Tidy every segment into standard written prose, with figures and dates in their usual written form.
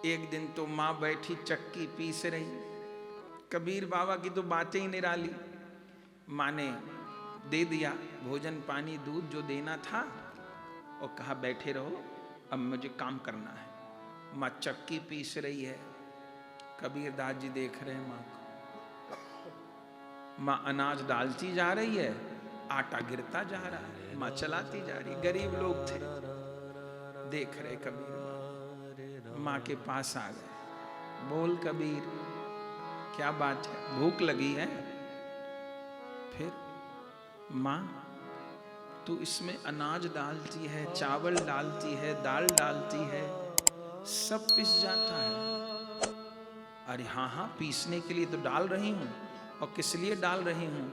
एक दिन तो माँ बैठी चक्की पीस रही, कबीर बाबा की तो बातें ही निराली। माँ ने दे दिया भोजन पानी दूध जो देना था और कहा बैठे रहो, अब मुझे काम करना है। माँ चक्की पीस रही है, कबीर दास जी देख रहे हैं माँ को। माँ अनाज डालती जा रही है, आटा गिरता जा रहा है, माँ चलाती जा रही। गरीब लोग थे, देख रहे कबीर माँ के पास आ गए। बोल कबीर क्या बात है, भूख लगी है? फिर माँ तू इसमें अनाज डालती है, चावल डालती है, दाल डालती है, सब पिस जाता है। अरे हाँ हाँ, पीसने के लिए तो डाल रही हूं। और किस लिए डाल रही हूं?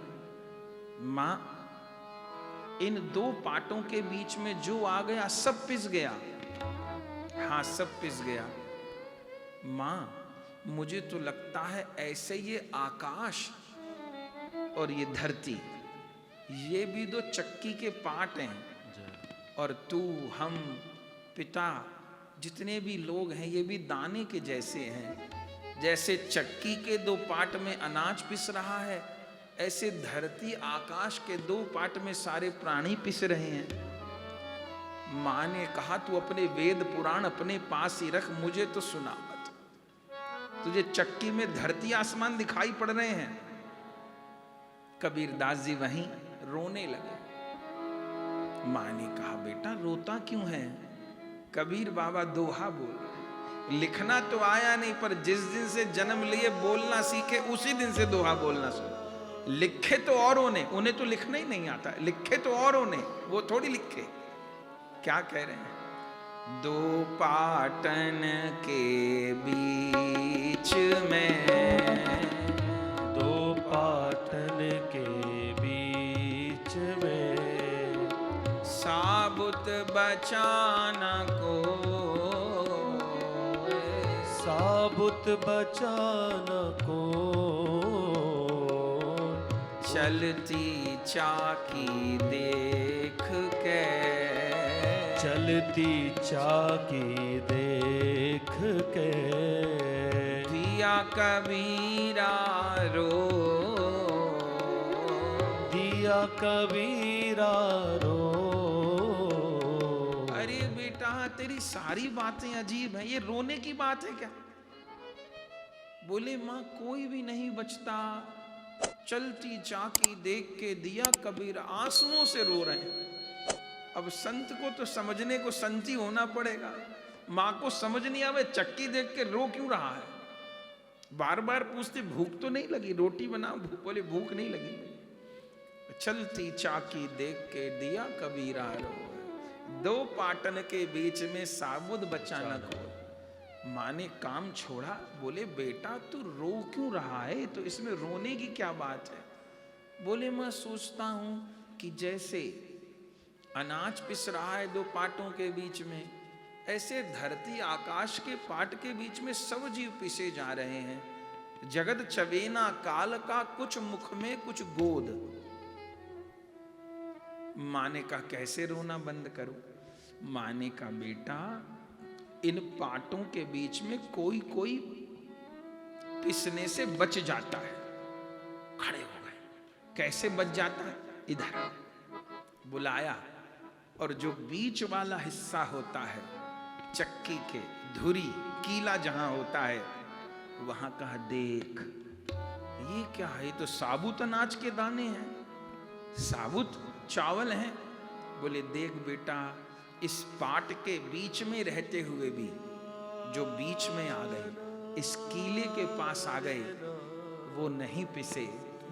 माँ इन दो पाटों के बीच में जो आ गया सब पिस गया। हाँ सब पिस गया। माँ मुझे तो लगता है ऐसे ये आकाश और ये धरती, ये भी दो चक्की के पार्ट हैं, और तू हम पिता जितने भी लोग हैं ये भी दाने के जैसे हैं। जैसे चक्की के दो पार्ट में अनाज पिस रहा है, ऐसे धरती आकाश के दो पार्ट में सारे प्राणी पिस रहे हैं। माँ ने कहा तू अपने वेद पुराण अपने पास ही रख, मुझे तो सुना मत। तुझे चक्की में धरती आसमान दिखाई पड़ रहे हैं। कबीर दास जी वहीं रोने लगे। माँ ने कहा बेटा रोता क्यों है? कबीर बाबा दोहा बोल, लिखना तो आया नहीं, पर जिस दिन से जन्म लिए बोलना सीखे उसी दिन से दोहा बोलना शुरू। लिखे तो औरों ने, उन्हें तो लिखना ही नहीं आता। लिखे तो औरों ने, वो थोड़ी लिखे। क्या कह रहे हैं? दो पाटन के बीच में, दो पाटन के बीच में, साबुत बचाना को, साबुत बचाना को, चलती चाकी देख के, चलती चाकी देख के, दिया कबीरा रो, दिया कबीरा रो। अरे बेटा तेरी सारी बातें अजीब हैं, ये रोने की बात है क्या? बोले माँ कोई भी नहीं बचता, चलती चाकी देख के दिया कबीर आंसुओं से रो रहे हैं। अब संत को तो समझने को संत ही होना पड़ेगा। माँ को समझ नहीं आवे, चक्की देख के रो क्यों रहा है? बार बार पूछते भूख तो नहीं लगी, रोटी बनाओ। बोले भूख नहीं लगी। चलती चाकी देख के दिया कबीरा रो, दो पाटन के बीच में साबुत बचाना को। माँ ने काम छोड़ा। बोले बेटा तू रो क्यों रहा है? तो इसमें रोने की क्या बात है? बोले मैं सोचता हूं कि जैसे अनाज पिस रहा है दो पाटों के बीच में, ऐसे धरती आकाश के पाट के बीच में सब जीव पिसे जा रहे हैं। जगत चवेना काल का, कुछ मुख में कुछ गोद। माँ ने कहा कैसे रोना बंद करूं? माँ ने कहा बेटा इन पाटों के बीच में कोई कोई पिसने से बच जाता है। खड़े हो गए। कैसे बच जाता है? इधर बुलाया, और जो बीच वाला हिस्सा होता है चक्की के, धुरी कीला जहां होता है, वहां कहा देख ये क्या है? ये तो साबुत अनाज के दाने हैं, साबुत चावल हैं। बोले देख बेटा इस पाट के बीच में रहते हुए भी जो बीच में आ गए, इस कीले के पास आ गए, वो नहीं पिसे।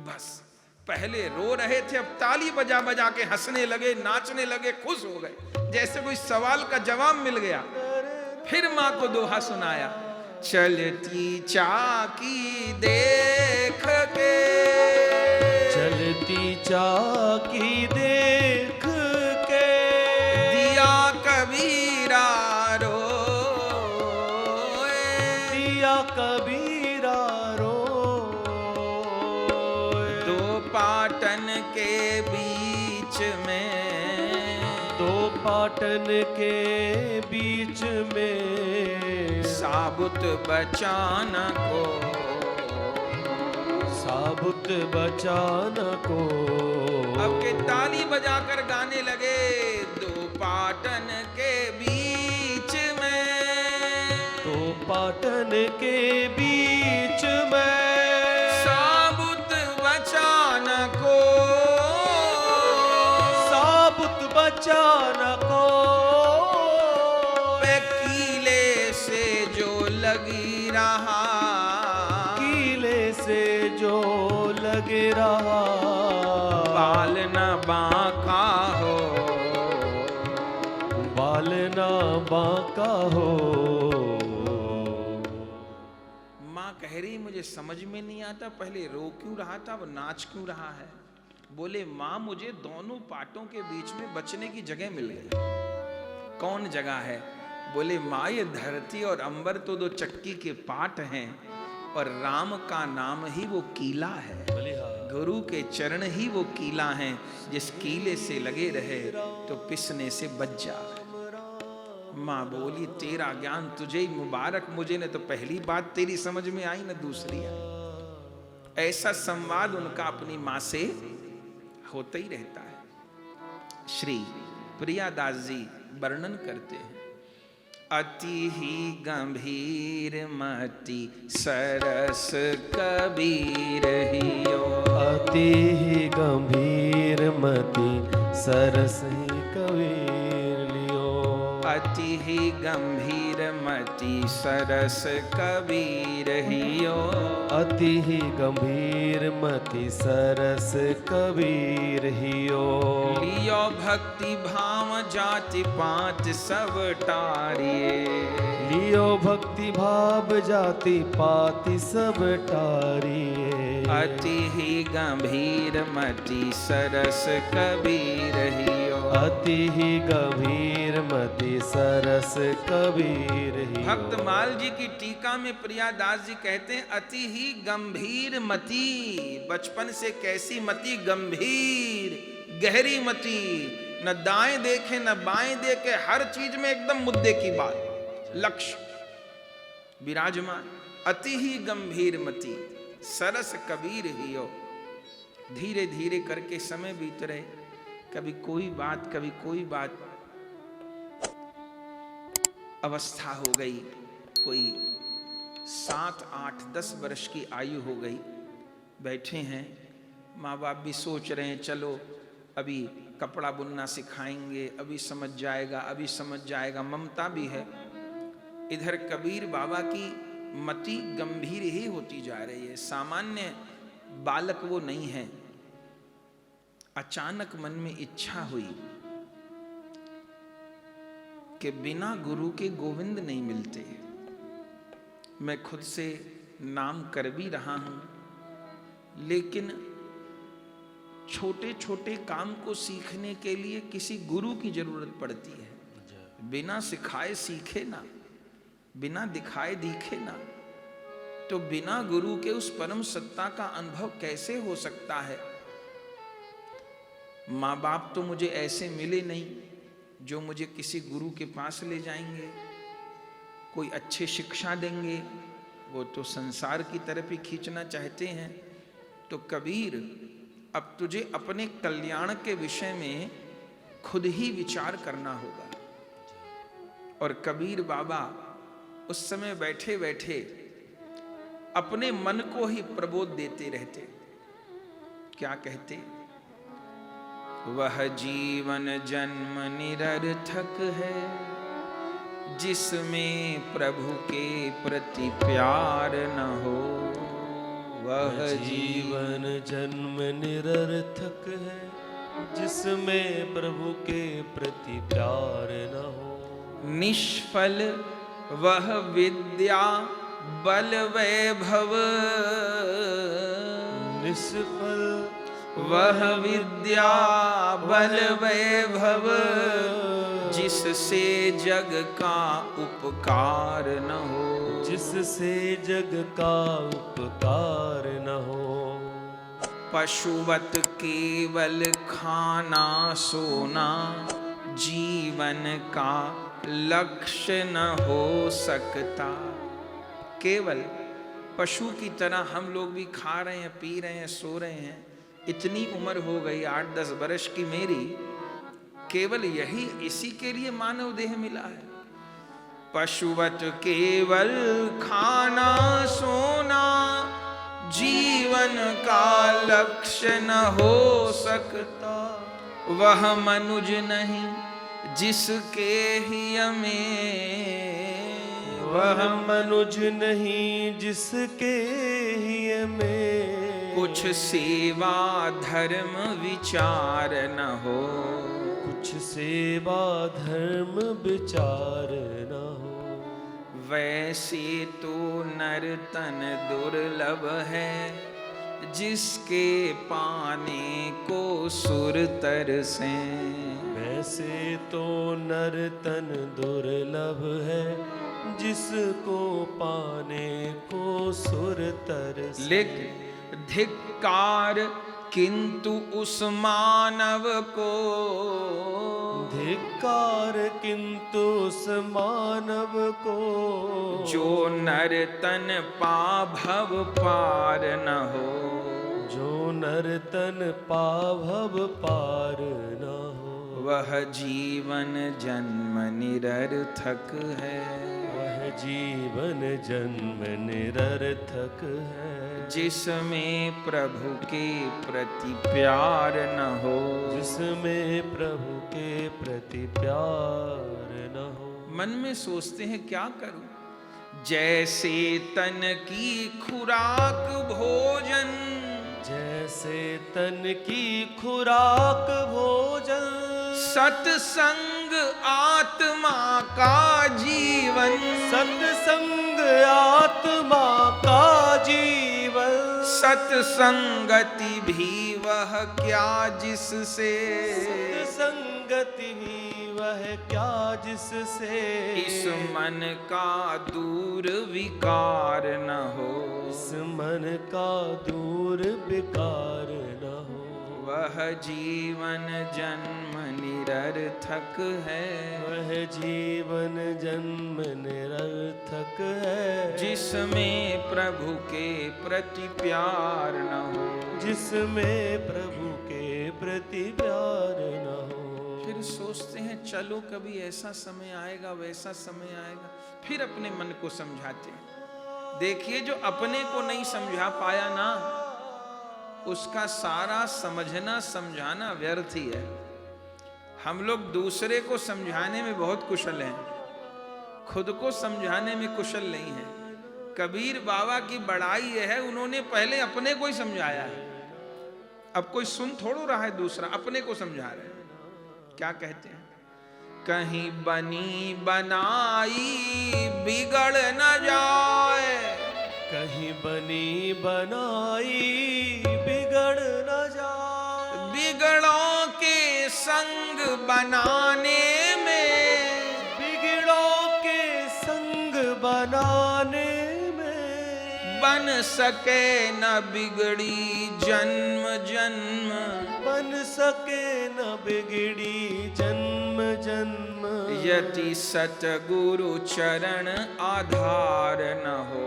बस पहले रो रहे थे, अब ताली बजा बजा के हंसने लगे, नाचने लगे, खुश हो गए, जैसे कोई सवाल का जवाब मिल गया। फिर माँ को दोहा सुनाया, चलती चाकी देख के, चलती चाकी देख के, दिया कबीरा रो, दिया कबीरा रो। दो पाटन के बीच में, दो पाटन के बीच में, साबुत बचाना को, साबुत बचाना को। अब के ताली बजाकर गाने लगे, दो पाटन के बीच में, तो पाटन के बीच में साबुत बचाना को, साबुत बचाना को। पे कीले से जो लगी रहा, कीले से जो लगे रहा, बाल न बांका हो, बाल ना बांका हो। माँ कह रही मुझे समझ में नहीं आता, पहले रो क्यों रहा था, वो नाच क्यों रहा है। बोले माँ मुझे दोनों पाटों के बीच में बचने की जगह मिल गई। कौन जगह है? बोले माँ ये धरती और अंबर तो दो चक्की के पाट हैं, और राम का नाम ही वो कीला है, गुरु के चरण ही वो कीला हैं, जिस कीले से लगे रहे तो पिसने से बच जाए। माँ बोली तेरा ज्ञान तुझे ही मुबारक, मुझे ने तो पहली बात तेरी समझ में आई न दूसरी आई। ऐसा संवाद उनका अपनी माँ से होता ही रहता है। श्री प्रियादास जी वर्णन करते हैं, अति ही गंभीर मति सरस कबीर हियो, अति ही गंभीर मति सरस ही कबीर लियो, अति ही गंभीर मति सरस कबीर हियो, अति ही गंभीर मति सरस कबीर हियो। लियो भक्ति भाव जाति पात सब टारिये, लियो भक्ति भाव जाति पाति सब टारिये, अति ही गंभीर मति सरस कबीर हियो, अति ही गंभीर मति सरस कबीर हियो। भक्तमाल जी की टीका में प्रियादास जी कहते हैं, अति ही गंभीर मति, बचपन से कैसी मति, गंभीर गहरी मति, न दाएं देखे न बाएं देखे, हर चीज में एकदम मुद्दे की बात, लक्ष्य विराजमान। अति ही गंभीर मति सरस कबीर हियो। धीरे धीरे करके समय बीत रहे, कभी कोई बात कभी कोई बात, अवस्था हो गई, कोई 7, 8, 10 वर्ष की आयु हो गई, बैठे हैं, माँ बाप भी सोच रहे हैं चलो अभी कपड़ा बुनना सिखाएंगे, अभी समझ जाएगा, अभी समझ जाएगा, ममता भी है। इधर कबीर बाबा की मति गंभीर ही होती जा रही है, सामान्य बालक वो नहीं है। अचानक मन में इच्छा हुई कि बिना गुरु के गोविंद नहीं मिलते। मैं खुद से नाम कर भी रहा हूं, लेकिन छोटे छोटे काम को सीखने के लिए किसी गुरु की जरूरत पड़ती है। बिना सिखाए सीखे ना, बिना दिखाए दिखे ना, तो बिना गुरु के उस परम सत्ता का अनुभव कैसे हो सकता है। माँ बाप तो मुझे ऐसे मिले नहीं जो मुझे किसी गुरु के पास ले जाएंगे, कोई अच्छे शिक्षा देंगे, वो तो संसार की तरफ ही खींचना चाहते हैं। तो कबीर, अब तुझे अपने कल्याण के विषय में खुद ही विचार करना होगा। और कबीर बाबा उस समय बैठे बैठे अपने मन को ही प्रबोध देते रहते। क्या कहते? वह जीवन जन्म निरर्थक है, जिसमें प्रभु के प्रति प्यार न हो। वह जीवन जन्म निरर्थक है, जिसमें प्रभु के प्रति प्यार न हो। निष्फल वह विद्या बल वैभव, निष्फल वह विद्या बल वैभव, जिससे जग का उपकार न हो। जिससे जग का उपकार न हो। पशुवत केवल खाना सोना, जीवन का लक्ष्य न हो सकता। केवल पशु की तरह हम लोग भी खा रहे हैं, पी रहे हैं, सो रहे हैं। इतनी उम्र हो गई 8-10 वर्ष की मेरी, केवल यही इसी के लिए मानव देह मिला है। पशुवत केवल खाना सोना, जीवन का लक्ष्य न हो सकता। वह मनुज नहीं जिसके हिय में, वह मनुज नहीं जिसके हिय में कुछ सेवा धर्म विचार न हो। कुछ सेवा धर्म विचार न हो। वैसे तो नर तन दुर्लभ है, जिसके पाने को सुर तरसे। वैसे तो नर तन दुर्लभ है, जिसको पाने को सुर तरसे। लेकिन धिक्कार किंतु उस मानव को, धिक्कार किंतु उस मानव को जो नर तन पा भव पार न हो। जो नर तन पा भव पार न हो। वह जीवन जन्म निरर्थक है। वह जीवन जन्म निरर्थक है। जिसमें प्रभु के प्रति प्यार न हो। जिसमें प्रभु के प्रति प्यार न हो। मन में सोचते हैं क्या करूं, जैसे तन की खुराक भोजन, जैसे तन की खुराक भोजन, सत्संग आत्मा का जीवन। सत्संग आत्मा का जीवन। सत्संगति भी वह क्या जिससे, सत्संगति ही वह क्या जिससे इस मन का दूर विकार न हो। इस मन का दूर विकार न हो। वह जीवन जन्म निरर्थक है। वह जीवन जन्म निरर्थक है। जिसमें प्रभु के प्रति प्यार न हो। जिसमें प्रभु के प्रति प्यार न हो। फिर सोचते हैं चलो कभी ऐसा समय आएगा, वैसा समय आएगा, फिर अपने मन को समझाते हैं। देखिए जो अपने को नहीं समझा पाया ना, उसका सारा समझना समझाना व्यर्थ ही है। हम लोग दूसरे को समझाने में बहुत कुशल हैं, खुद को समझाने में कुशल नहीं है। कबीर बाबा की बड़ाई यह है, उन्होंने पहले अपने को ही समझाया है। अब कोई सुन थोड़ो रहा है दूसरा, अपने को समझा रहे हैं। क्या कहते हैं, कहीं बनी बनाई बिगड़ न जाए। कहीं बनी बनाई बिगड़ न जाए। बिगड़ों के संग बनाने में, बिगड़ों के संग बनाने में बन सके न बिगड़ी जन्म जन्म। बन सके न बिगड़ी जन्म जन्म। यदि सतगुरु चरण आधार न हो।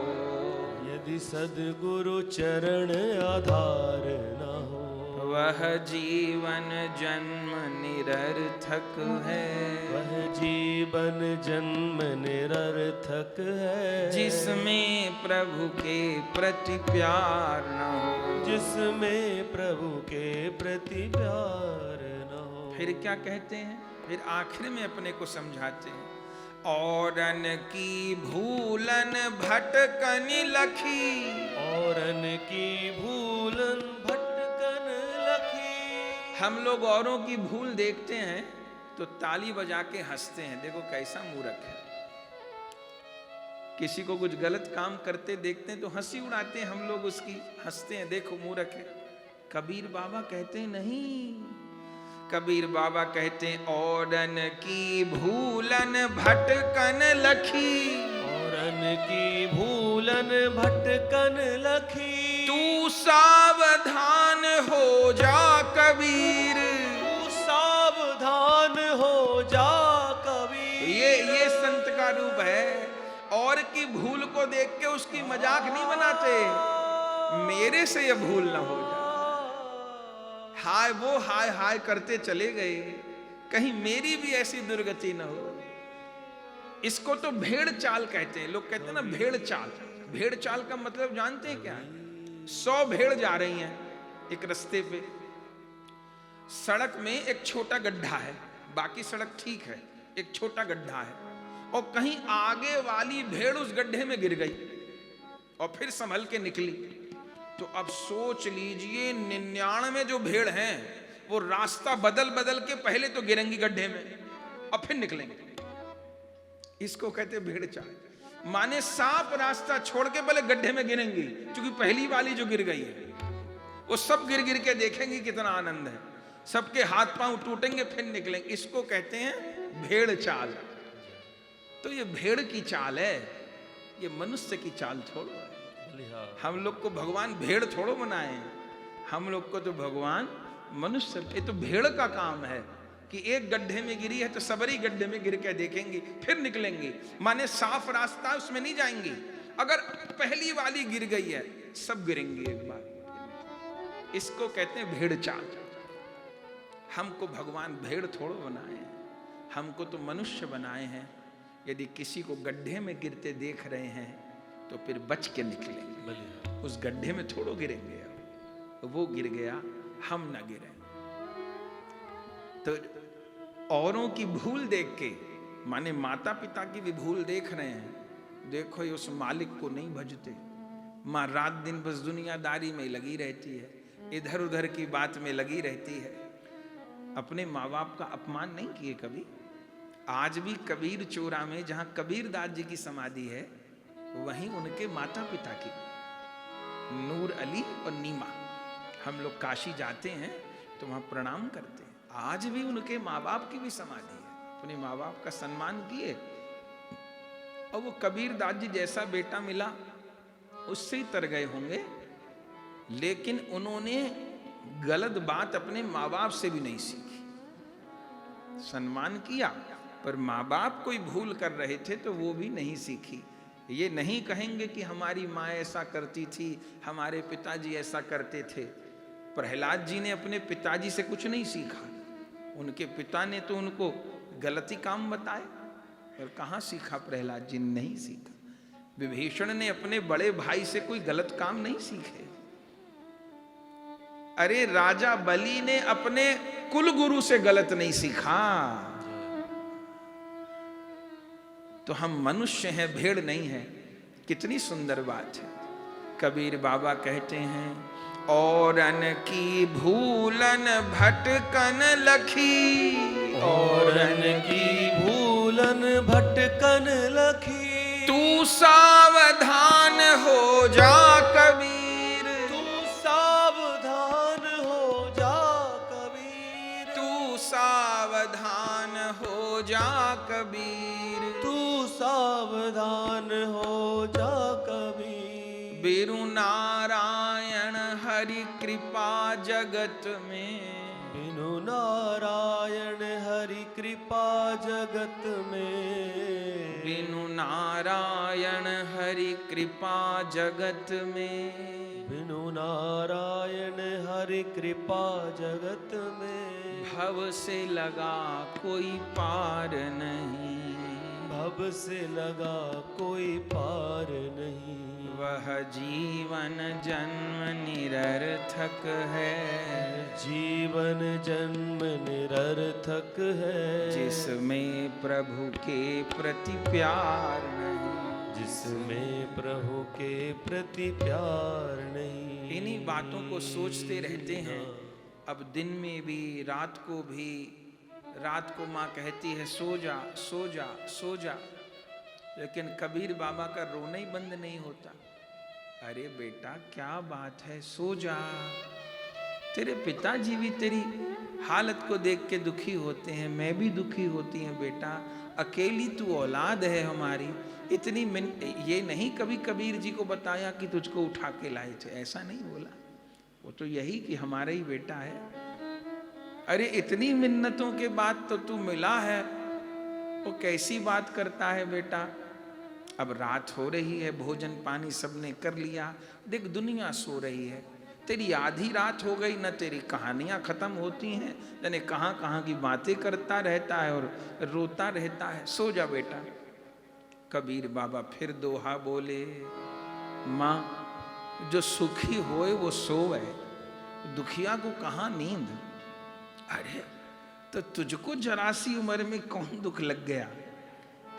यदि सद्गुरु चरण आधार न हो। वह जीवन जन्म निरर्थक है। वह जीवन जन्म निरर्थक है। जिसमें प्रभु के प्रति प्यार न हो। जिसमें प्रभु के प्रति प्यार न हो। फिर क्या कहते हैं, फिर आखिर में अपने को समझाते हैं। औरन की भूलन भटकन लखी। औरन की भूलन भटकन लखी। हम लोग औरों की भूल देखते हैं तो ताली बजा के हंसते हैं, देखो कैसा मूर्ख है। किसी को कुछ गलत काम करते देखते हैं तो हंसी उड़ाते हैं हम लोग उसकी, हंसते हैं, देखो मूर्ख है। कबीर बाबा कहते हैं नहीं, कबीर बाबा कहते हैं औरन की भूलन भटकन लखी। औरन की भूलन भटकन लखी। तू सावधान हो जा कबीर। तू सावधान हो जा कबीर। भूल को देख के उसकी मजाक नहीं बनाते, मेरे से ये भूल ना हो जाए। हाय वो हाय हाय करते चले गए, कहीं मेरी भी ऐसी दुर्गति न हो। इसको तो भेड़ चाल कहते हैं। लोग कहते हैं ना भेड़ चाल। भेड़ चाल का मतलब जानते हैं क्या है? 100 भेड़ जा रही हैं एक रास्ते पे, सड़क में एक छोटा गड्ढा है, बाकी सड़क ठीक है, एक छोटा गड्ढा है, और कहीं आगे वाली भेड़ उस गड्ढे में गिर गई और फिर संभल के निकली। तो अब सोच लीजिए 99 जो भेड़ हैं वो रास्ता बदल बदल के पहले तो गिरेंगी गड्ढे में और फिर निकलेंगे। इसको कहते हैं भेड़ चाल। माने साफ रास्ता छोड़ के पहले गड्ढे में गिरेंगी, क्योंकि पहली वाली जो गिर गई है वो सब गिर गिर के देखेंगी कितना आनंद है, सबके हाथ पांव टूटेंगे फिर निकलेंगे। इसको कहते हैं भेड़ चाल। तो ये भेड़ की चाल है, ये मनुष्य की चाल थोड़ो है। हम लोग को भगवान भेड़ थोड़ो बनाए हैं, हम लोग को तो भगवान मनुष्य। ये तो भेड़ का काम है कि एक गड्ढे में गिरी है तो सबरी गड्ढे में गिर के देखेंगी फिर निकलेंगी। माने साफ रास्ता उसमें नहीं जाएंगी, अगर पहली वाली गिर गई है सब गिरेंगे एक बार। इसको कहते हैं भेड़ चाल। हमको भगवान भेड़ थोड़ो बनाए हैं, हमको तो मनुष्य बनाए हैं। यदि किसी को गड्ढे में गिरते देख रहे हैं तो फिर बच के निकलेंगे, उस गड्ढे में थोड़ो गिरेंगे। वो गिर गया, हम ना गिरे। तो औरों की भूल देख के, माने माता पिता की भी भूल देख रहे हैं, देखो ये उस मालिक को नहीं भजते। माँ रात दिन बस दुनियादारी में लगी रहती है, इधर उधर की बात में लगी रहती है, अपने माँ बाप का अपमान नहीं किए कभी। आज भी कबीर चोरा में जहां कबीर दास जी की समाधि है, वहीं उनके माता पिता की, नूर अली और नीमा। हम लोग काशी जाते हैं तो वहां प्रणाम करते हैं, आज भी उनके माँ बाप की भी समाधि है। अपने माँ बाप का सम्मान किए, और वो कबीर दास जी जैसा बेटा मिला उससे ही तर गए होंगे, लेकिन उन्होंने गलत बात अपने माँ बाप से भी नहीं सीखी। सम्मान किया, पर माँ बाप कोई भूल कर रहे थे तो वो भी नहीं सीखी। ये नहीं कहेंगे कि हमारी माँ ऐसा करती थी, हमारे पिताजी ऐसा करते थे। प्रहलाद जी ने अपने पिताजी से कुछ नहीं सीखा, उनके पिता ने तो उनको गलती काम बताए, पर कहाँ सीखा प्रहलाद जी ने? नहीं सीखा। विभीषण ने अपने बड़े भाई से कोई गलत काम नहीं सीखे। अरे राजा बलि ने अपने कुल गुरु से गलत नहीं सीखा। तो हम मनुष्य हैं, भेड़ नहीं है। कितनी सुंदर बात है। कबीर बाबा कहते हैं, औरन की भूलन भटकन लखी, औरन की भूलन भटकन लखी, तू सावधान हो जा कबीर, तू सावधान हो जा कबीर, तू सावधान हो जा कबीर, तू सावधान हो जा कबीर। बिरु नारायण हरि कृपा जगत में, बिनु नारायण हरि कृपा जगत में, बिनु नारायण हरि कृपा जगत में, बिनु नारायण हरि कृपा जगत में, भव से लगा कोई पार नहीं, भव से लगा कोई पार नहीं। वह जीवन जन्म निरर्थक है, जीवन जन्म निरर्थक है, जिसमें प्रभु के प्रति प्यार नहीं, जिसमें प्रभु के प्रति प्यार नहीं। इन्हीं बातों को सोचते रहते हैं। अब दिन में भी, रात को भी, रात को माँ कहती है सो जा सो जा सो जा, लेकिन कबीर बाबा का रोना ही बंद नहीं होता। अरे बेटा क्या बात है, सो जा। तेरे पिताजी भी तेरी हालत को देख के दुखी होते हैं, मैं भी दुखी होती हूँ बेटा। अकेली तू औलाद है हमारी, इतनी ये नहीं कभी कबीर जी को बताया कि तुझको उठा के लाए थे, ऐसा नहीं बोला। वो तो यही कि हमारा ही बेटा है। अरे इतनी मिन्नतों के बाद तो तू मिला है, वो कैसी बात करता है बेटा। अब रात हो रही है, भोजन पानी सबने कर लिया, देख दुनिया सो रही है, तेरी आधी रात हो गई, न तेरी कहानियां खत्म होती हैं, यानी कहाँ कहाँ की बातें करता रहता है और रोता रहता है, सो जा बेटा। कबीर बाबा फिर दोहा बोले, माँ जो सुखी होए वो सोवे, दुखिया को कहाँ नींद। अरे तो तुझको जरा सी उम्र में कौन दुख लग गया।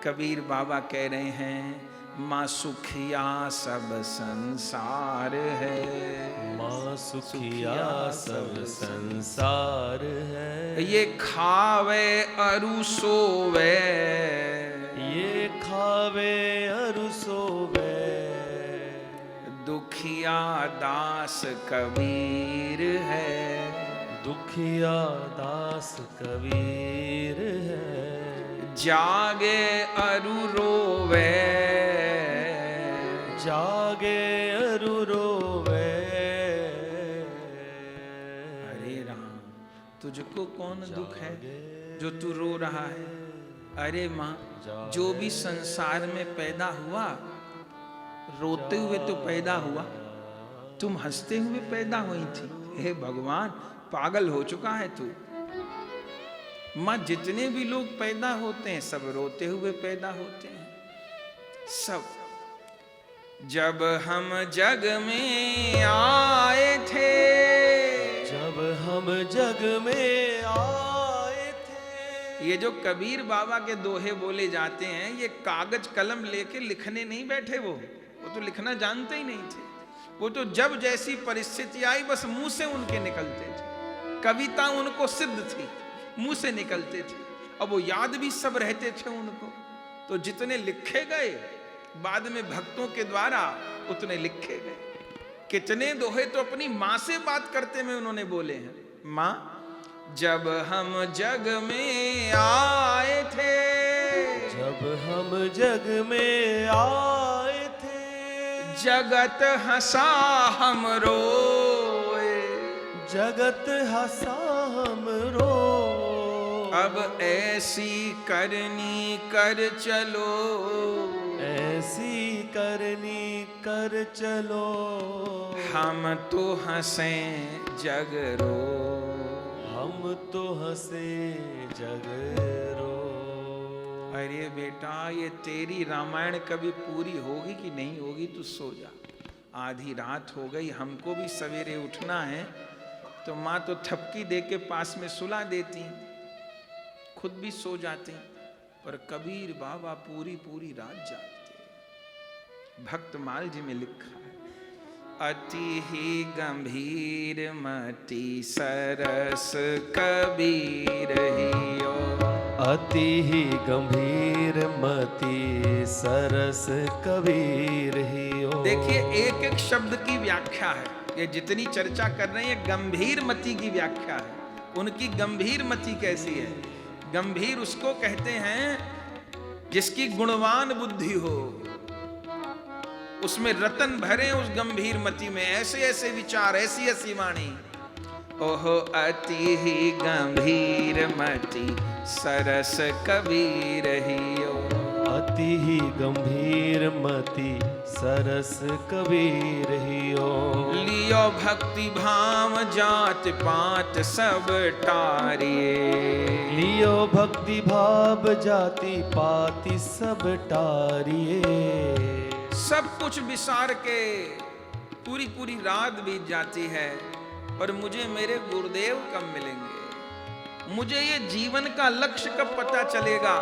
कबीर बाबा कह रहे हैं, माँ सुखिया सब संसार है, माँ सुखिया सब संसार है। ये खावे अरु सोवे, ये खावे अरु सोवे, दुखिया दास कबीर है, दुखिया दास कबीर है। जागे अरु रोवे, जागे अरु रोवे। अरे राम तुझको कौन दुख है जो तू रो रहा है। अरे माँ जो भी संसार में पैदा हुआ रोते हुए तो पैदा हुआ, तुम हंसते हुए पैदा हुई थी। हे भगवान पागल हो चुका है तू। माँ जितने भी लोग पैदा होते हैं सब रोते हुए पैदा होते हैं, सब। जब हम जग में आए थे, जब हम जग में आए थे। ये जो कबीर बाबा के दोहे बोले जाते हैं, ये कागज कलम लेके लिखने नहीं बैठे, वो तो लिखना जानते ही नहीं थे। वो तो जब जैसी परिस्थिति आई बस मुंह से उनके निकलते थे, कविता उनको सिद्ध थी, मुंह से निकलते थे। अब वो याद भी सब रहते थे उनको, तो जितने लिखे गए बाद में भक्तों के द्वारा उतने लिखे गए। कितने दोहे तो अपनी माँ से बात करते में उन्होंने बोले हैं। माँ जब हम जग में आए थे, जब हम जग में आए थे। जगत हंसा हम रोए, जगत हंसा हम रो। अब ऐसी करनी कर चलो, ऐसी करनी कर चलो। हम तो हंसे जग रो, हम तो हंसे जग रो। अरे बेटा ये तेरी रामायण कभी पूरी होगी कि नहीं होगी, तू सो जा। आधी रात हो गई, हमको भी सवेरे उठना है, तो माँ तो थपकी दे के पास में सुला देती, खुद भी सो जाते, पर कबीर बाबा पूरी पूरी रात जागते। भक्त माल जी में लिखा है, अति ही गंभीर मति सरस कबीर हियो, अति ही गंभीर मति सरस कबीर हियो। देखिए एक एक शब्द की व्याख्या है, ये जितनी चर्चा कर रहे हैं गंभीर मति की व्याख्या है। उनकी गंभीर मति कैसी है? गंभीर उसको कहते हैं जिसकी गुणवान बुद्धि हो, उसमें रतन भरे उस गंभीर मति में, ऐसे ऐसे विचार, ऐसी ऐसी वाणी। ओहो अति ही गंभीर मति सरस कबीर हियो, अति ही गंभीर मति सरस कबीर हियो। लियो भक्ति भाव जात पात सब टारिये, लियो भक्ति भाव जाति पाति सब टारिये। सब कुछ विसार के पूरी पूरी रात बीत जाती है, और मुझे मेरे गुरुदेव कब मिलेंगे, मुझे ये जीवन का लक्ष्य कब पता चलेगा।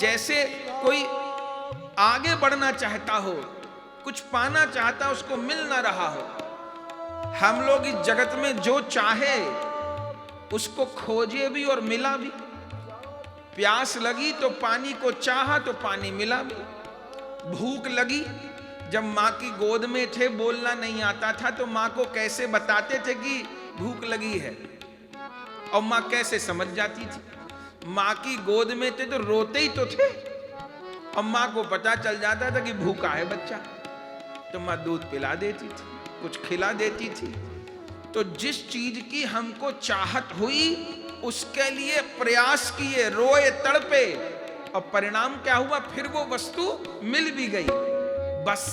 जैसे कोई आगे बढ़ना चाहता हो, कुछ पाना चाहता, उसको मिल ना रहा हो। हम लोग इस जगत में जो चाहे उसको खोजे भी और मिला भी। प्यास लगी तो पानी को चाहा तो पानी मिला भी। भूख लगी, जब माँ की गोद में थे बोलना नहीं आता था, तो माँ को कैसे बताते थे कि भूख लगी है, और माँ कैसे समझ जाती थी। माँ की गोद में थे तो रोते ही तो थे, और माँ को पता चल जाता था कि भूखा है बच्चा, तो माँ दूध पिला देती थी, कुछ खिला देती थी। तो जिस चीज की हमको चाहत हुई उसके लिए प्रयास किए, रोए तड़पे, और परिणाम क्या हुआ, फिर वो वस्तु मिल भी गई। बस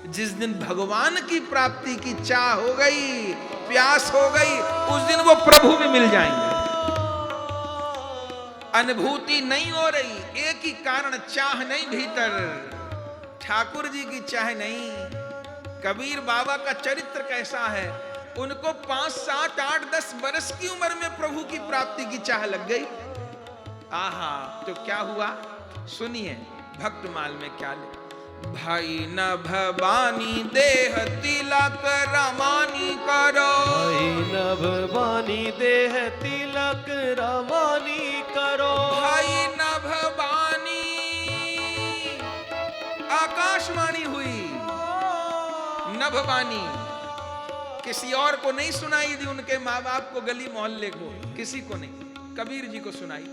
जिस दिन भगवान की प्राप्ति की चाह हो गई, प्यास हो गई, उस दिन वो प्रभु भी मिल जाएंगे। अनुभूति नहीं हो रही, एक ही कारण, चाह नहीं भीतर, ठाकुर जी की चाह नहीं। कबीर बाबा का चरित्र कैसा है, उनको 5, 7, 8, 10 बरस की उम्र में प्रभु की प्राप्ति की चाह लग गई। आहा, तो क्या हुआ सुनिए, भक्तमाल में क्या ले, भाई न भवानी देह तिलक रमानी करो, भाई न भवानी देह तिलक रमानी करो, भाई न भवानी। आकाशवाणी हुई, नभवानी किसी और को नहीं सुनाई दी, उनके माँ बाप को, गली मोहल्ले को, किसी को नहीं, कबीर जी को सुनाई।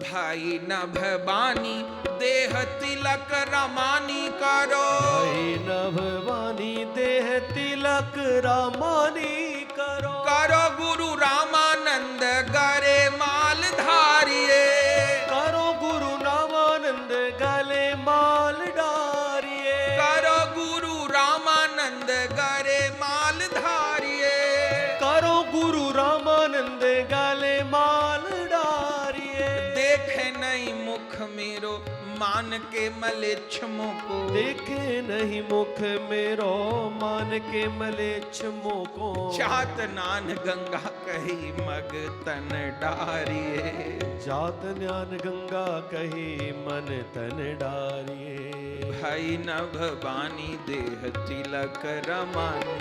भाई न भवानी देह तिलक रमानी करो, भाई न भवानी देह तिलक रमानी करो, करो गुरु रामानंद गरे माल धारिये, करो गुरु रामानंद गले माल डारिये, करो गुरु रामानंद गरे माल धारिये, करो गुरु रामानंद गले माल डारिये, देखे नहीं मुख मेरो मान के मलेच्छमों को, देखे नहीं मुख मेरो मान के मलेच्छमों को, चात नान गंगा कही मग तन डारिये, जात ज्ञान गंगा कही मन तन डारिये, भाई नभवानी देह तिलक रमानी,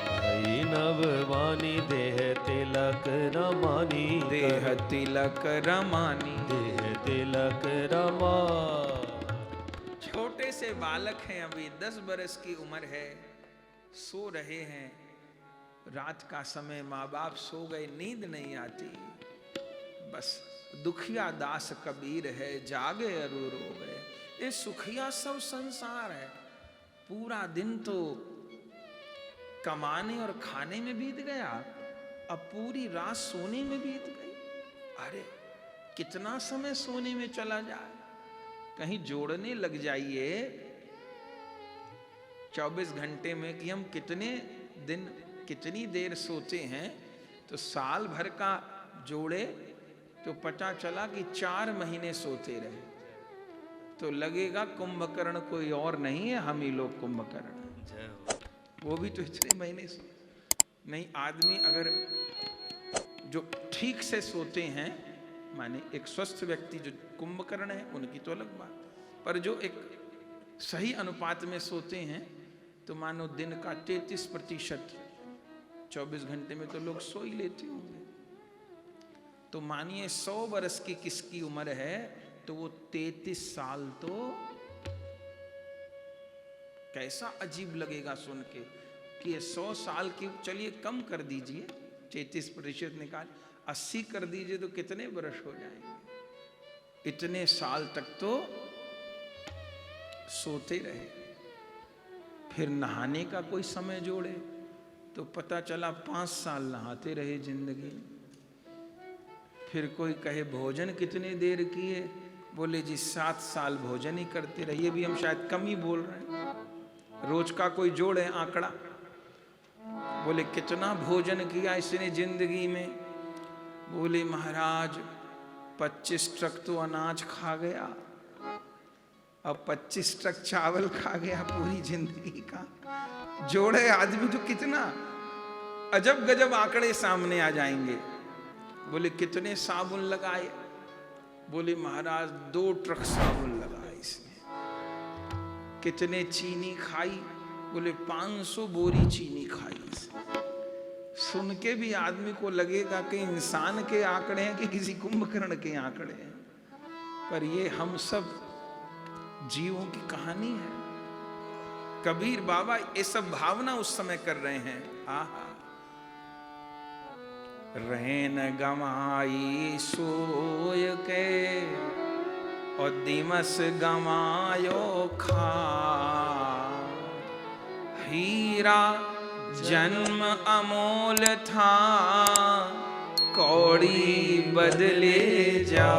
भाई नभवानी देह तिलक रमानी, देह तिलक रमानी। देह तिलक रमा। छोटे से बालक हैं, अभी 10 बरस की उम्र है, सो रहे हैं, रात का समय, माँ बाप सो गए, नींद नहीं आती, बस दुखिया दास कबीर है, जागे अरू रो गए। ये सुखिया सब संसार है, पूरा दिन तो कमाने और खाने में बीत गया, अब पूरी रात सोने में बीत गई। अरे कितना समय सोने में चला जाए, कहीं जोड़ने लग जाइए 24 घंटे में कि हम कितने दिन कितनी देर सोते हैं, तो साल भर का जोड़े तो पता चला कि 4 महीने सोते रहे, तो लगेगा कुंभकर्ण कोई और नहीं है, हम ही लोग कुंभकर्ण, वो भी तो इतने महीने से नहीं। आदमी अगर जो ठीक से सोते हैं, माने एक स्वस्थ व्यक्ति जो कुंभकर्ण है, उनकी तो अलग बात, पर जो एक सही अनुपात में सोते हैं, तो मानो दिन का 33% 24 घंटे में तो लोग सो ही लेते होंगे। तो मानिए 100 वर्ष की किसकी उम्र है, तो वो 33 साल, तो कैसा अजीब लगेगा सुन के कि 100 साल की, चलिए कम कर दीजिए, 33% निकाल, 80 कर दीजिए, तो कितने वर्ष हो जाएंगे। इतने साल तक तो सोते रहे। फिर नहाने का कोई समय जोड़े तो पता चला 5 साल नहाते रहे जिंदगी। फिर कोई कहे भोजन कितने देर किए, बोले जी 7 साल भोजन ही करते रहे। ये भी हम शायद कम ही बोल रहे हैं, रोज का कोई जोड़ है आंकड़ा, बोले कितना भोजन किया इसने जिंदगी में, बोले महाराज 25 ट्रक तो अनाज खा गया, अब 25 ट्रक चावल खा गया पूरी जिंदगी का। जोड़े आदमी तो कितना अजब गजब आंकड़े सामने आ जाएंगे। बोले कितने साबुन लगाए, बोले महाराज 2 ट्रक साबुन लगाए इसने। कितने चीनी खाई, बोले 500 बोरी चीनी खाई इसने। सुन के भी आदमी को लगेगा कि इंसान के आंकड़े हैं कि किसी कुंभकर्ण के आंकड़े हैं, पर ये हम सब जीवों की कहानी है। कबीर बाबा ये सब भावना उस समय कर रहे हैं। आहा, रहन गमाई सोय के और दिमस गमायो खा, हीरा जन्म अमोल था कौड़ी बदले जा।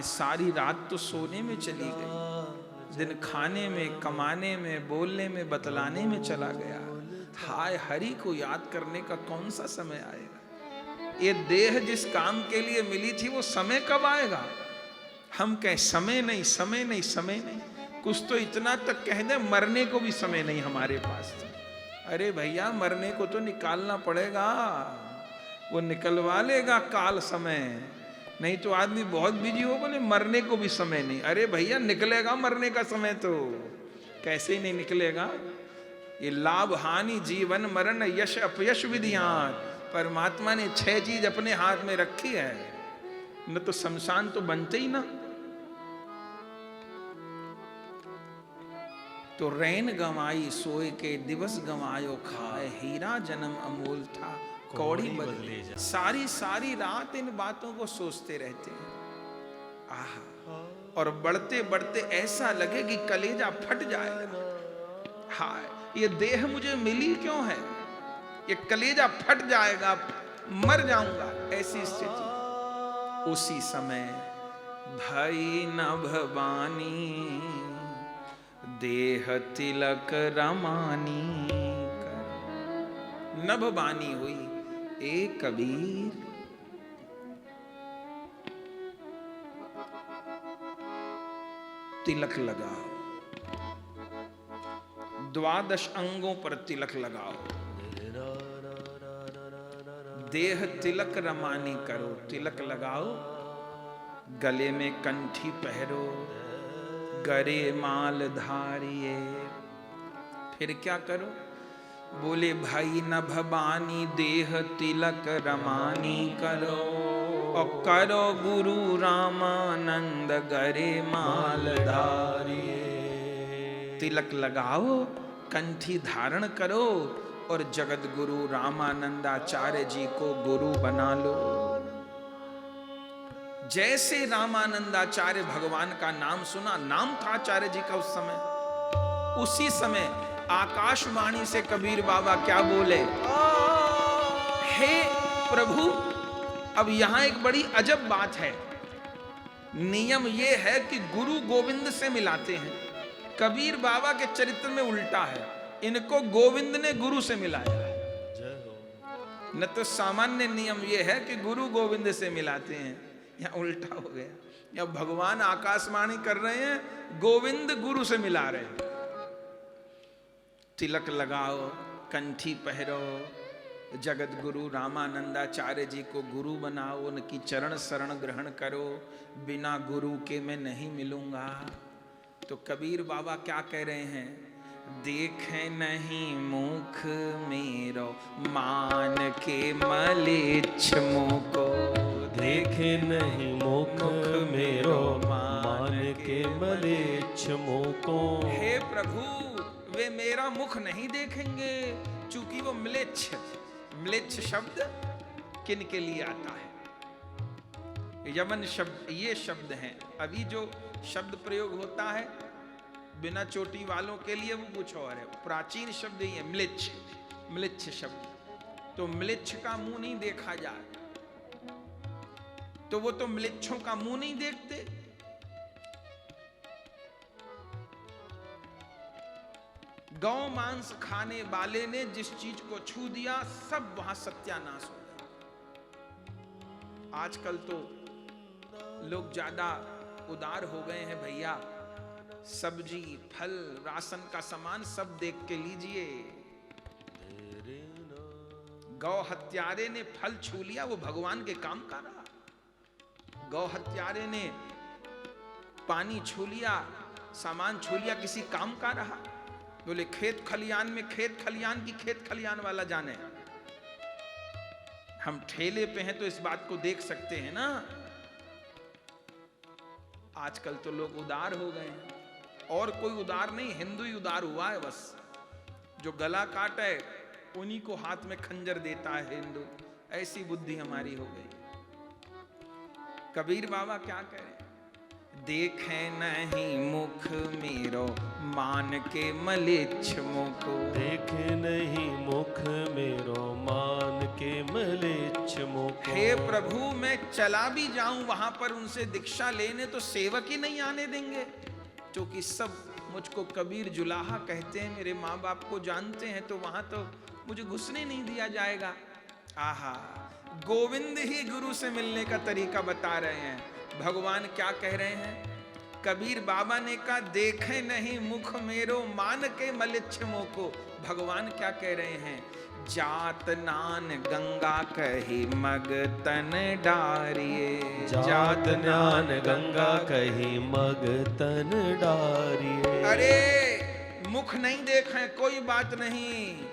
सारी रात तो सोने में चली गई, दिन खाने में, कमाने में, बोलने में, बतलाने में चला गया। हाय, हरि को याद करने का कौन सा समय आएगा? ये देह जिस काम के लिए मिली थी वो समय कब आएगा? हम कहें समय नहीं, समय नहीं, समय नहीं। कुछ तो इतना तक कह दे मरने को भी समय नहीं हमारे पास। अरे भैया, मरने को तो निकालना पड़ेगा, वो निकलवा लेगा काल समय। नहीं तो आदमी बहुत बिजी हो, बोले मरने को भी समय नहीं। अरे भैया, निकलेगा मरने का समय तो, कैसे ही नहीं निकलेगा। ये लाभ हानि, जीवन मरण, यश अपयश विधियान, परमात्मा ने 6 चीज अपने हाथ में रखी है, न तो शमशान तो बनते ही ना। तो रैन गंवाई सोए के, दिवस गंवायो खाए, हीरा जन्म अमोल था कौड़ी बदले जा। सारी रात इन बातों को सोचते रहते हैं। आहा, और बढ़ते बढ़ते ऐसा लगे कि कलेजा फट जाएगा। हाय, ये देह मुझे मिली क्यों है? ये कलेजा फट जाएगा, मर जाऊंगा, ऐसी स्थिति। उसी समय भई नभवानी, देह तिलक रमानी कर। नभवानी हुई, ए कबीर, तिलक लगाओ, 12 अंगों पर तिलक लगाओ। देह तिलक रमानी करो, तिलक लगाओ, गले में कंठी पहरो, गरे माल धारिये। फिर क्या करो? बोले भाई नभवानी, देह तिलक रमानी करो, और करो गुरु रामानंद गरे माल धारिये। तिलक लगाओ, कंठी धारण करो, और जगत गुरु रामानंदाचार्य जी को गुरु बना लो। जैसे रामानंदाचार्य भगवान का नाम सुना, नाम था आचार्य जी का उस समय, उसी समय आकाशवाणी से कबीर बाबा क्या बोले? हे प्रभु, अब यहां एक बड़ी अजब बात है। नियम यह है कि गुरु गोविंद से मिलाते हैं, कबीर बाबा के चरित्र में उल्टा है, इनको गोविंद ने गुरु से मिलाया। न तो सामान्य नियम यह है कि गुरु गोविंद से मिलाते हैं, यहाँ उल्टा हो गया। या भगवान आकाशवाणी कर रहे हैं, गोविंद गुरु से मिला रहे हैं। तिलक लगाओ, कंठी पहरो, जगत गुरु रामानंदाचार्य जी को गुरु बनाओ, उनकी चरण शरण ग्रहण करो। बिना गुरु के मैं नहीं मिलूंगा। तो कबीर बाबा क्या कह रहे हैं? देखे नहीं मुख मेरो, मान के मलेच्छ मुको। देखे नहीं मुख मेरो, मान के मलेच्छ मुको। हे प्रभु, वे मेरा मुख नहीं देखेंगे, चूंकि वो म्लेच्छ। म्लेच्छ शब्द किन के लिए आता है? यमन शब्द, ये शब्द हैं। अभी जो शब्द प्रयोग होता है बिना चोटी वालों के लिए, वो कुछ और है। प्राचीन शब्द ही है म्लेच्छ, म्लेच्छ शब्द। तो म्लेच्छ का मुंह नहीं देखा जाए, तो वो तो म्लेच्छों का मुंह नहीं देखते। गौ मांस खाने वाले ने जिस चीज को छू दिया, सब वहां सत्यानाश हो गया। आजकल तो लोग ज्यादा उदार हो गए हैं भैया। सब्जी, फल, राशन का सामान सब देख के लीजिए। गौ हत्यारे ने फल छू लिया, वो भगवान के काम का रहा। गौ हत्यारे ने पानी छू लिया, सामान छू लिया, किसी काम का रहा। बोले खेत खलियान में, खेत खलियान की खेत खलियान वाला जाने। हम ठेले पे हैं तो इस बात को देख सकते हैं ना। आजकल तो लोग उदार हो गए हैं, और कोई उदार नहीं, हिंदू ही उदार हुआ है बस। जो गला काटे उन्हीं को हाथ में खंजर देता है हिंदू। ऐसी बुद्धि हमारी हो गई। कबीर बाबा क्या कह रहे हैं? देखे नहीं मुख मेरो मान के मलेच्छ मुको। देखे नहीं मुख मेरो मान के मलेच्छ मुको। हे प्रभु, मैं चला भी जाऊं वहां पर उनसे दीक्षा लेने तो सेवक ही नहीं आने देंगे, क्योंकि सब मुझको कबीर जुलाहा कहते हैं, मेरे माँ बाप को जानते हैं, तो वहां तो मुझे घुसने नहीं दिया जाएगा। आहा, गोविंद ही गुरु से मिलने का तरीका बता रहे हैं। भगवान क्या कह रहे हैं? कबीर बाबा ने कहा देखे नहीं मुख मेरो मान के मलिच्छ मोको। भगवान क्या कह रहे हैं? जात नान गंगा कही मग तन डारिये। जात नान गंगा कही मग तन डारिये। अरे मुख नहीं देखे कोई बात नहीं।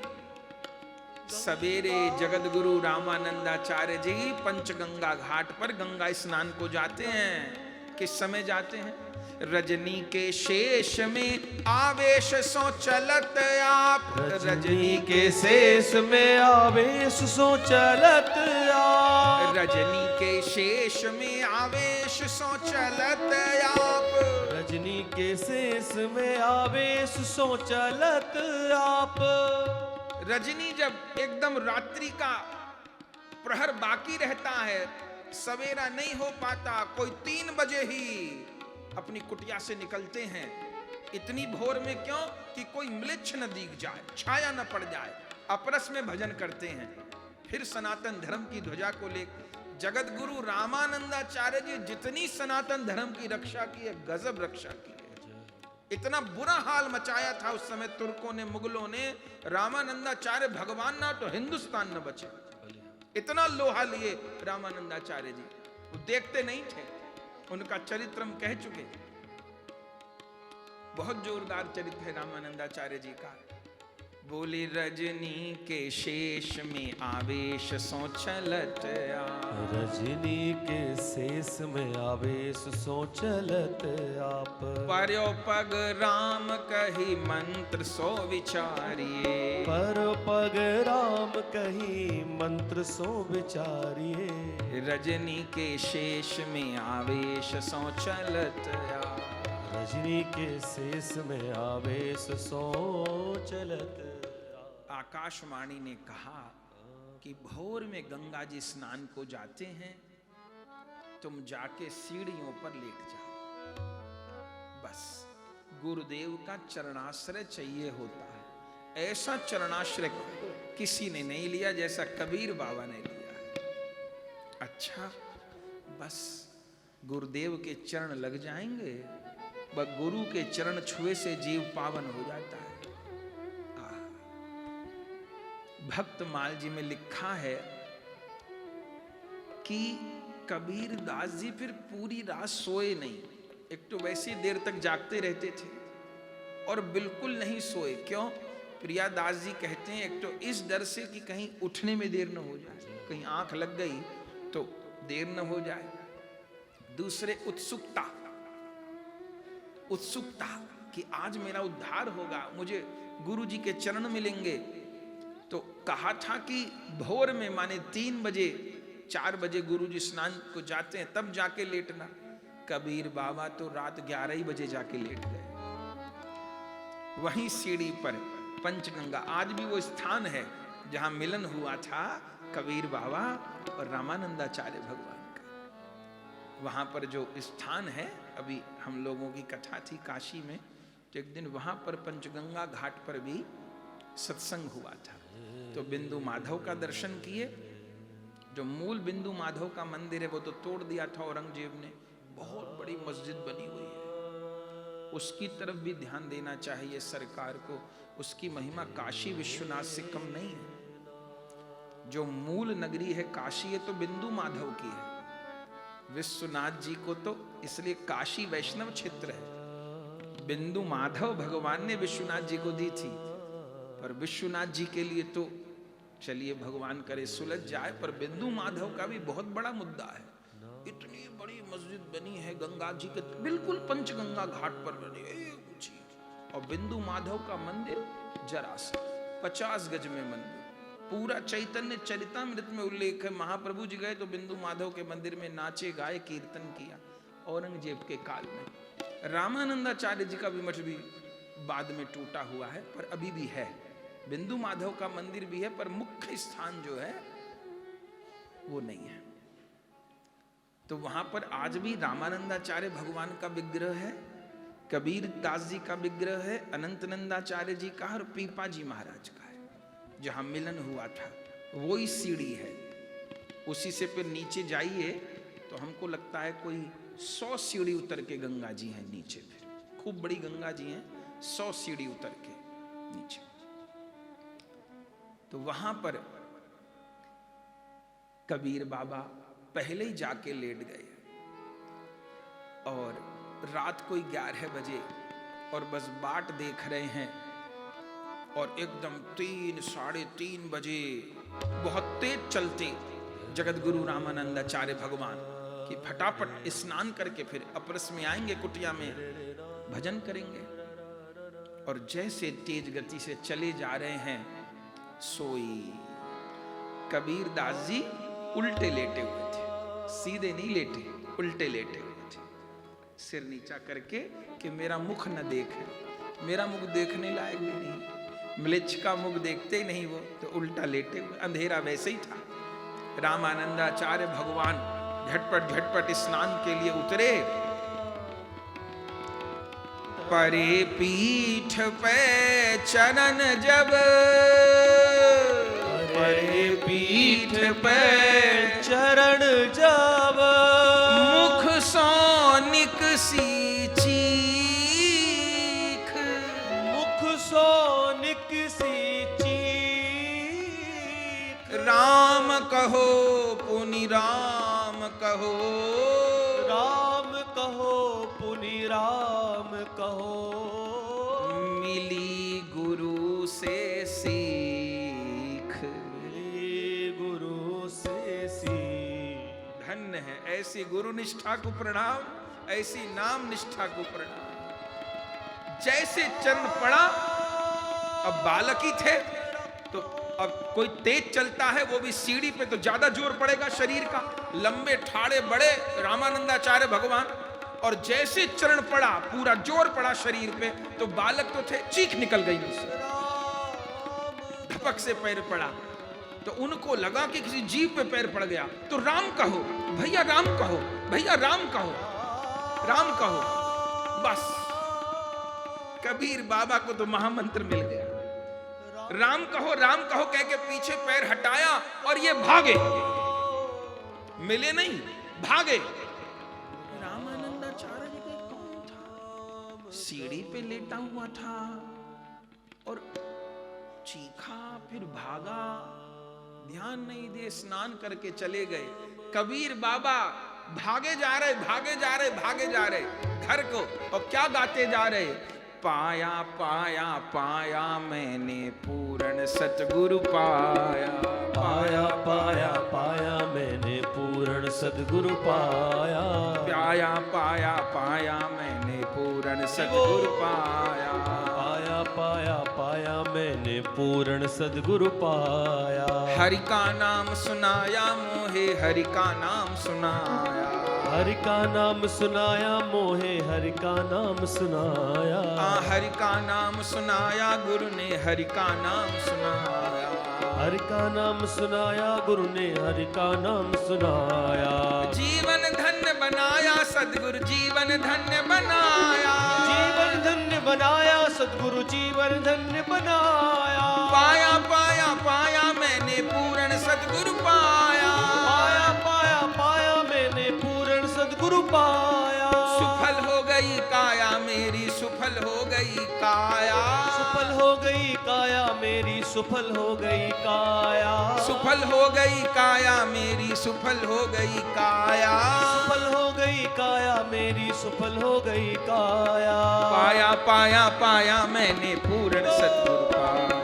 सवेरे जगत गुरु रामानंदाचार्य जी पंचगंगा घाट पर गंगा स्नान को जाते हैं। किस समय जाते हैं? रजनी के शेष में आवेश सो चलत आप। रजनी के शेष में आवेश सो चलत आप। रजनी के शेष में आवेश सो चलत आप। रजनी के शेष में आवेश सो चलत आप। रजनी जब एकदम रात्रि का प्रहर बाकी रहता है, सवेरा नहीं हो पाता, कोई 3 बजे ही अपनी कुटिया से निकलते हैं। इतनी भोर में क्यों? कि कोई म्लेच्छ न दिख जाए, छाया न पड़ जाए। अपरस में भजन करते हैं। फिर सनातन धर्म की ध्वजा को लेकर जगत गुरु रामानंदाचार्य जी जितनी सनातन धर्म की रक्षा की है, गजब रक्षा की है। इतना बुरा हाल मचाया था उस समय तुर्कों ने, मुगलों ने। रामानंदाचार्य भगवान ना तो हिंदुस्तान न बचे। इतना लोहा लिए रामानंदाचार्य जी, वो देखते नहीं थे। उनका चरित्र हम कह चुके, बहुत जोरदार चरित्र है रामानंदाचार्य जी का। बोली रजनी के शेष में आवेश सो चलत आप। रजनी के शेष में आवेश सो चलत आप। पर्यो पग राम कही मंत्र सो विचारिये। पर पग राम कही मंत्र सो विचारिये। रजनी के शेष में आवेश सो चलत आप। रजनी के शेष में आवेश सो चलत। आकाशवाणी ने कहा कि भोर में गंगा जी स्नान को जाते हैं, तुम जाके सीढ़ियों पर लेट जाओ। बस गुरुदेव का चरणाश्रय चाहिए होता है। ऐसा चरणाश्रय किसी ने नहीं लिया जैसा कबीर बाबा ने लिया है। अच्छा, बस गुरुदेव के चरण लग जाएंगे, बस गुरु के चरण छुए से जीव पावन हो जाता है। भक्त माल जी में लिखा है कि कबीर दास जी फिर पूरी रात सोए नहीं। एक तो वैसी देर तक जागते रहते थे और बिल्कुल नहीं सोए। क्यों? प्रिया दास जी कहते हैं, एक तो इस डर से कि कहीं उठने में देर न हो जाए, कहीं आंख लग गई तो देर न हो जाए। दूसरे उत्सुकता कि आज मेरा उद्धार होगा, मुझे गुरु जी के चरण मिलेंगे। तो कहा था कि भोर में माने 3 बजे 4 बजे गुरु जी स्नान को जाते हैं, तब जाके लेटना। कबीर बाबा तो रात 11 ही बजे जाके लेट गए। वहीं सीढ़ी पर पंचगंगा, आज भी वो स्थान है जहां मिलन हुआ था कबीर बाबा और रामानंदाचार्य भगवान का। वहां पर जो स्थान है, अभी हम लोगों की कथा थी काशी में, तो एक दिन वहां पर पंचगंगा घाट पर भी सत्संग हुआ था। तो बिंदु माधव का दर्शन किए। जो मूल बिंदु माधव का मंदिर है वो तो तोड़ दिया था औरंगजेब ने। बहुत बड़ी मस्जिद बनी हुई है, उसकी तरफ भी ध्यान देना चाहिए सरकार को। उसकी महिमा काशी विश्वनाथ से कम नहीं है। जो मूल नगरी है काशी है तो बिंदु माधव की है। विश्वनाथ जी को तो इसलिए काशी वैष्णव क्षेत्र है। बिंदु माधव भगवान ने विश्वनाथ जी को दी थी, पर विश्वनाथ जी के लिए तो चलिए भगवान करे सुलझ जाए, पर बिंदु माधव का भी बहुत बड़ा मुद्दा है। इतनी बड़ी मस्जिद बनी है गंगा जी के बिल्कुल पंचगंगा घाट पर बनी एक ऊंची, और बिंदु माधव का मंदिर जरा सा 50 गज में मंदिर। पूरा चैतन्य चरितामृत में उल्लेख है, महाप्रभु जी गए तो बिंदु माधव के मंदिर में नाचे गाए कीर्तन किया, औरंगजेब के काल में। रामानंदाचार्य जी का भी मठ भी बाद में टूटा हुआ है, पर अभी भी है। बिंदु माधव का मंदिर भी है, पर मुख्य स्थान जो है वो नहीं है। तो वहां पर आज भी रामानंदाचार्य भगवान का विग्रह है, कबीर दास जी का विग्रह है, अनंतनंदाचार्य जी का और पीपा जी महाराज का है। जहां मिलन हुआ था वो ही सीढ़ी है, उसी से फिर नीचे जाइए तो हमको लगता है कोई 100 सीढ़ी उतर के गंगा जी हैं नीचे। फिर खूब बड़ी गंगा जी हैं, 100 सीढ़ी उतर के नीचे। तो वहां पर कबीर बाबा पहले ही जाके लेट गए और रात कोई 11 बजे और बस बाट देख रहे हैं और एकदम 3, 3:30 बजे बहुत तेज चलते जगत गुरु रामानंदाचार्य भगवान कि फटाफट स्नान करके फिर अपरस में आएंगे, कुटिया में भजन करेंगे। और जैसे तेज गति से चले जा रहे हैं, सोई कबीर दास जी उल्टे लेटे हुए थे, सीधे नहीं लेटे, उल्टे लेटे हुए थे, सिर नीचा करके कि मेरा मुख न देखे। मेरा मुख देखने लायक भी नहीं, म्लेच्छ का मुख देखते ही नहीं वो, तो उल्टा लेटे हुए। अंधेरा वैसे ही था। रामानंदाचार्य भगवान झटपट झटपट स्नान के लिए उतरे। परे पीठ पे चरण जब, परे पीठ पे चरण जब, मुख सोनिक सी चीख, मुख सोनिक सी चीख। राम कहो पुनि राम कहो, राम कहो पुनि राम कहो। मिली गुरु से सीख, मिली गुरु से सीख। धन्य है ऐसी गुरु निष्ठा को प्रणाम, ऐसी नाम निष्ठा को प्रणाम। जैसे चरण पड़ा, अब बालक ही थे तो अब कोई तेज चलता है वो भी सीढ़ी पे तो ज्यादा जोर पड़ेगा शरीर का, लंबे ठाड़े बड़े रामानंदाचार्य भगवान। और जैसे चरण पड़ा, पूरा जोर पड़ा शरीर पे, तो बालक तो थे, चीख निकल गई मुझसे, धपक से पैर पड़ा। तो उनको लगा कि किसी जीव पे पैर पड़ गया, तो राम कहो भैया, राम कहो भैया, राम कहो, राम कहो। बस कबीर बाबा को तो महामंत्र मिल गया। राम कहो कह के पीछे पैर हटाया और ये भागे, मिले नहीं, भागे। रामानंदाचार्य जी के कौन था? सीढ़ी पे लेटा हुआ था और चीखा, फिर भागा, ध्यान नहीं दे, स्नान करके चले गए। कबीर बाबा भागे जा रहे, भागे जा रहे, भागे जा रहे घर को, और क्या गाते जा रहे? पाया पाया पाया मैंने पूर्ण सतगुरु पाया, पाया पाया पाया मैंने पूर्ण सद्गुरु पाया। पाया पाया पाया मैंने पूर्ण सतगुरु पाया, पाया पाया पाया मैंने पूर्ण सद्गुरु पाया। हरि का नाम सुनाया मोहे, हरि का नाम सुनाया, हरि का नाम सुनाया मोहे, हरि का नाम सुनाया। हरि का नाम सुनाया गुरु ने, हरि का नाम सुनाया, हरि का नाम सुनाया गुरु ने, हरि का नाम सुनाया। जीवन धन्य बनाया सद्गुरु, जीवन धन्य बनाया, जीवन धन्य बनाया सद्गुरु, जीवन धन्य बनाया। पाया पाया पाया मैंने पूर्ण सद्गुरु पाया, पाया पाया पाया मैंने पूर्ण सद्गुरु पाया। सुफल हो गई काया मेरी, सुफल हो गई काया, सुफल हो गई काया मेरी, सुफल हो गई काया। सुफल हो गई काया मेरी, सुफल हो गई काया, सुफल हो गई काया मेरी, सुफल हो गई काया। पाया पाया पाया मैंने पूर्ण सद्गुरु पाया,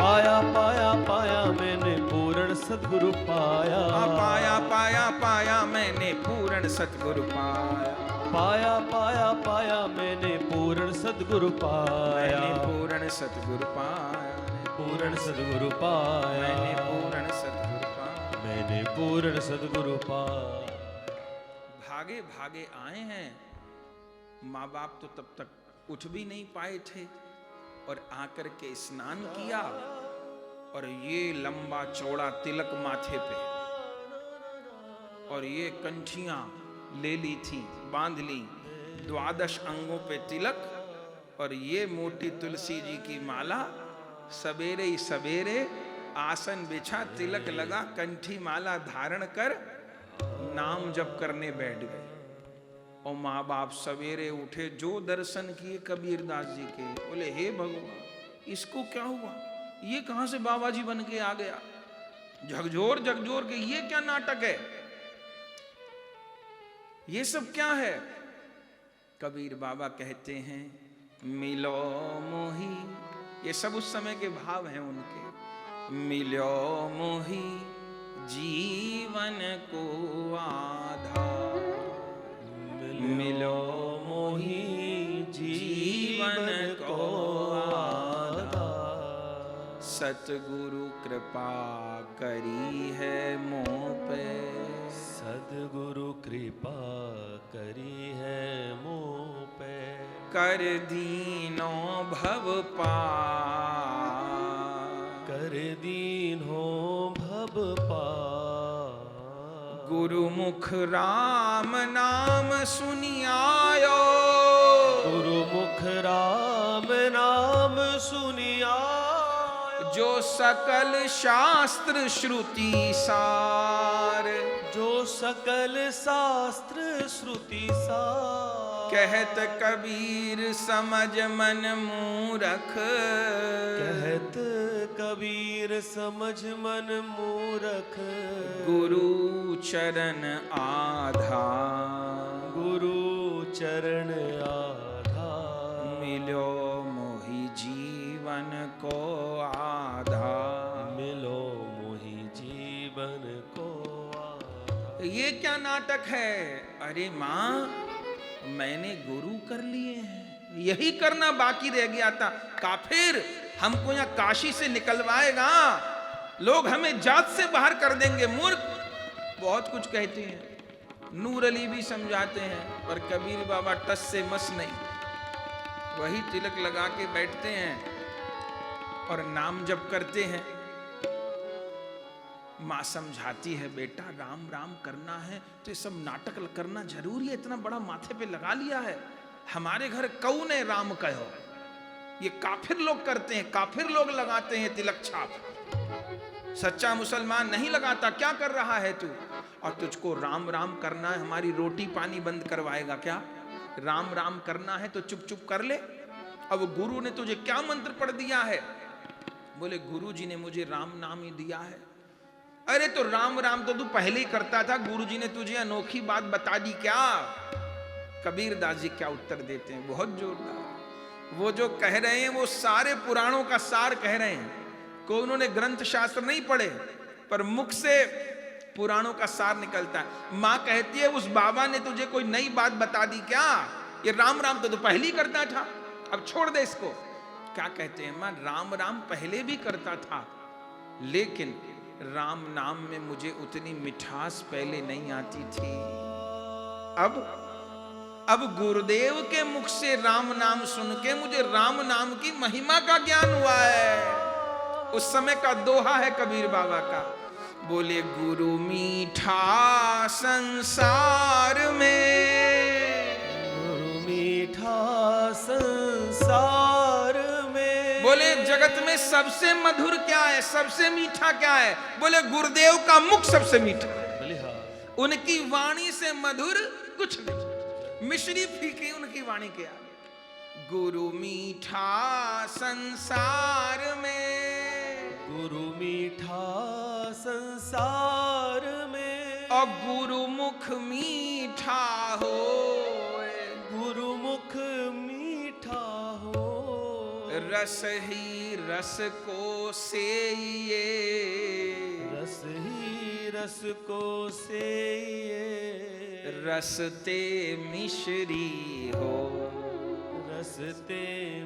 पाया पाया पाया मैंने पूर्ण सद्गुरु पाया। पाया पाया पाया मैंने पूर्ण सद्गुरु पाया, पाया पाया पाया मैंने पूर्ण सद्गुरु पाया। मैंने पूर्ण सद्गुरु पाया, पूर्ण सद्गुरु पाया, मैंने पूर्ण सद्गुरु पाया। मैंने पूर्ण सद्गुरु पाया। भागे भागे आए हैं। माँ बाप तो तब तक उठ भी नहीं पाए थे और आकर के स्नान किया और ये लंबा चौड़ा तिलक माथे पे और ये कंठियां ले ली थी, बांध ली, 12 अंगों पे तिलक और ये मोटी तुलसी जी की माला। सवेरे ही सवेरे आसन बिछा, तिलक लगा, कंठी माला धारण कर नाम जप करने बैठ गए। और माँ बाप सवेरे उठे, जो दर्शन किए कबीरदास जी के, बोले हे भगवान इसको क्या हुआ, ये कहां से बाबा जी बन के आ गया, झकझोर झकझोर के ये क्या नाटक है, ये सब क्या है। कबीर बाबा कहते हैं मिलो मोही, ये सब उस समय के भाव हैं उनके। मिलो मोही जीवन को आधार, मिलो मोही जीवन को आधार। सतगुरु कृपा करी है मोह पे, सद्गुरु कृपा करी है मोह पे। कर दीनो भव पार, कर दीनो भव पार। गुरुमुख राम नाम सुनियायो, गुरुमुख राम नाम सुनियायो। जो सकल शास्त्र श्रुति सार, जो सकल शास्त्र श्रुति सार। कहत कबीर समझ मन मूरख, कहत कबीर समझ मन मूरख। गुरु चरण आधार, गुरु चरण आधार। मिलो मोहि जीवन को आधार, मिलो मोहि जीवन को आधार। ये क्या नाटक है। अरे माँ मैंने गुरु कर लिए हैं, यही करना बाकी रह गया था। काफिर हमको यहाँ काशी से निकलवाएगा, लोग हमें जात से बाहर कर देंगे, मूर्ख। बहुत कुछ कहते हैं, नूर अली भी समझाते हैं, पर कबीर बाबा टस से मस नहीं। वही तिलक लगा के बैठते हैं और नाम जप करते हैं। माँ समझाती है बेटा राम राम करना है तो ये सब नाटक करना जरूरी है, इतना बड़ा माथे पे लगा लिया है। हमारे घर कौन है राम कहो, ये काफिर लोग करते हैं, काफिर लोग लगाते हैं तिलक छाप। सच्चा मुसलमान नहीं लगाता। क्या कर रहा है तू, और तुझको राम राम करना है, हमारी रोटी पानी बंद करवाएगा क्या। राम राम करना है तो चुप चुप कर ले। अब गुरु ने तुझे क्या मंत्र पढ़ दिया है, बोले गुरु जी ने मुझे राम नाम ही दिया है। अरे तो राम राम तो तू पहले ही करता था, गुरुजी ने तुझे अनोखी बात बता दी क्या। कबीरदास जी क्या उत्तर देते हैं, बहुत जोरदार। वो जो कह रहे हैं वो सारे पुराणों का सार कह रहे हैं। कोई उन्होंने ग्रंथ शास्त्र नहीं पढ़े, पर मुख से पुराणों का सार निकलता है। माँ कहती है उस बाबा ने तुझे कोई नई बात बता दी क्या, ये राम राम तो तू पहले ही करता था, अब छोड़ दे इसको। क्या कहते हैं माँ, राम राम पहले भी करता था, लेकिन राम नाम में मुझे उतनी मिठास पहले नहीं आती थी। अब गुरुदेव के मुख से राम नाम सुन के मुझे राम नाम की महिमा का ज्ञान हुआ है। उस समय का दोहा है कबीर बाबा का, बोले गुरु मीठा संसार में, गुरु मीठा संसार में। बोले जगत में सबसे मधुर क्या है, सबसे मीठा क्या है, बोले गुरुदेव का मुख सबसे मीठा है। उनकी वाणी से मधुर कुछ नहीं, मिश्री फीकी उनकी वाणी क्या। गुरु मीठा संसार में, गुरु मीठा संसार में। और गुरु मुख मीठा हो, गुरु मुख मीठा हो। रस ही रस को सेइये, रस ही रस को सेइये। रसते मिश्री हो, रसते